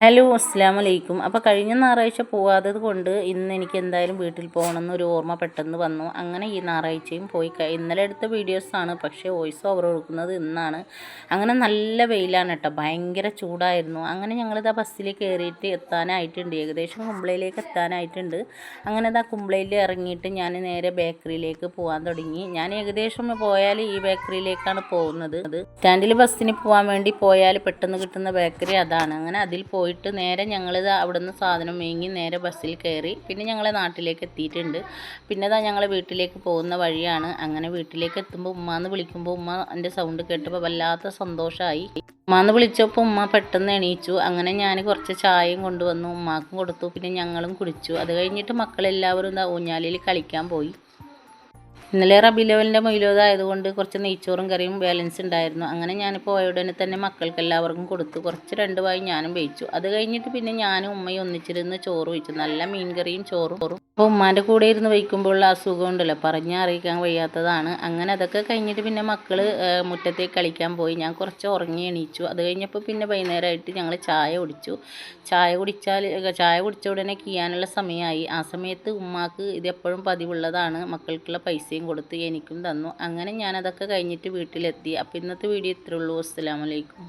Hello അസ്സലാമു അലൈക്കും. അപ്പോൾ കഴിഞ്ഞ ഞായറാഴ്ച പോവാത്തത് കൊണ്ട് ഇന്ന് എനിക്ക് എന്തായാലും വീട്ടിൽ പോകണമെന്ന് ഒരു ഓർമ്മ പെട്ടെന്ന് വന്നു. അങ്ങനെ ഈ ഞായറാഴ്ചയും പോയി. ഇന്നലെ എടുത്ത വീഡിയോസാണ്, പക്ഷേ വോയിസ് ഓവർ കൊടുക്കുന്നത് ഇന്നാണ്. അങ്ങനെ നല്ല വെയിലാണ് കേട്ടോ, ഭയങ്കര ചൂടായിരുന്നു. അങ്ങനെ ഞങ്ങളിതാ ബസ്സിൽ കയറിയിട്ട് എത്താനായിട്ടുണ്ട്, ഏകദേശം കുമ്പളയിലേക്ക് എത്താനായിട്ടുണ്ട്. അങ്ങനെ ഇതാ കുമ്പളയിൽ ഇറങ്ങിയിട്ട് ഞാൻ നേരെ ബേക്കറിയിലേക്ക് പോകാൻ തുടങ്ങി. ഞാൻ ഏകദേശം പോയാൽ ഈ ബേക്കറിയിലേക്കാണ് പോകുന്നത്. സ്റ്റാൻഡിൽ ബസ്സിന് പോകാൻ വേണ്ടി പോയാൽ പെട്ടെന്ന് കിട്ടുന്ന ബേക്കറി അതാണ്. അങ്ങനെ അതിൽ പോയിട്ട് നേരെ ഞങ്ങളിത് അവിടെ നിന്ന് സാധനം വാങ്ങി നേരെ ബസ്സിൽ കയറി. പിന്നെ ഞങ്ങളെ നാട്ടിലേക്ക് എത്തിയിട്ടുണ്ട്. പിന്നെ ഇതാ ഞങ്ങളെ വീട്ടിലേക്ക് പോകുന്ന വഴിയാണ്. അങ്ങനെ വീട്ടിലേക്ക് എത്തുമ്പോൾ ഉമ്മാന്ന് വിളിക്കുമ്പോൾ ഉമ്മ എൻ്റെ സൗണ്ട് കേട്ടപ്പോൾ വല്ലാത്ത സന്തോഷമായി. ഉമ്മാന്ന് വിളിച്ചപ്പോൾ ഉമ്മ പെട്ടെന്ന് എണീച്ചു. അങ്ങനെ ഞാൻ കുറച്ച് ചായയും കൊണ്ടുവന്നു, ഉമ്മാക്കും കൊടുത്തു. പിന്നെ ഞങ്ങളും കുടിച്ചു. അത് കഴിഞ്ഞിട്ട് മക്കളെല്ലാവരും ഇതാ ഊഞ്ഞാലിൽ കളിക്കാൻ പോയി. ഇന്നലെ റബീഉൽ മൗലൂദ് ആയതുകൊണ്ട് കുറച്ച് നെയ്ച്ചോറും കറിയും ബാലൻസ് ഉണ്ടായിരുന്നു. അങ്ങനെ ഞാൻ പോയ ഉടനെ തന്നെ മക്കൾക്ക് എല്ലാവർക്കും കൊടുത്തു. കുറച്ച് 2 വായി ഞാനും കഴിച്ചു. അത് കഴിഞ്ഞിട്ട് പിന്നെ ഞാനും ഉമ്മയും ഒന്നിച്ചിരുന്ന് ചോറ് കഴിച്ചു. നല്ല മീൻ കറിയും ചോറും. അപ്പോൾ ഉമ്മാൻ്റെ കൂടെ ഇരുന്ന് വയ്ക്കുമ്പോഴുള്ള അസുഖം ഉണ്ടല്ലോ, പറഞ്ഞറിയിക്കാൻ വയ്യാത്തതാണ്. അങ്ങനെ അതൊക്കെ കഴിഞ്ഞിട്ട് പിന്നെ മക്കൾ മുറ്റത്തേക്ക് കളിക്കാൻ പോയി. ഞാൻ കുറച്ച് ഉറങ്ങി എണീച്ചു. അത് കഴിഞ്ഞപ്പോൾ പിന്നെ വൈകുന്നേരമായിട്ട് ഞങ്ങൾ ചായ കുടിച്ചു. ചായ കുടിച്ച ഉടനെ കീയാനുള്ള സമയമായി. ആ സമയത്ത് ഉമ്മാക്ക് ഇത് എപ്പോഴും പതിവുള്ളതാണ്, മക്കൾക്കുള്ള പൈസയും കൊടുത്ത് എനിക്കും തന്നു. അങ്ങനെ ഞാനതൊക്കെ കഴിഞ്ഞിട്ട് വീട്ടിലെത്തി. അപ്പോൾ ഇന്നത്തെ വീഡിയോ ഇത്രയേ ഉള്ളൂ. അസ്സലാമു അലൈക്കും.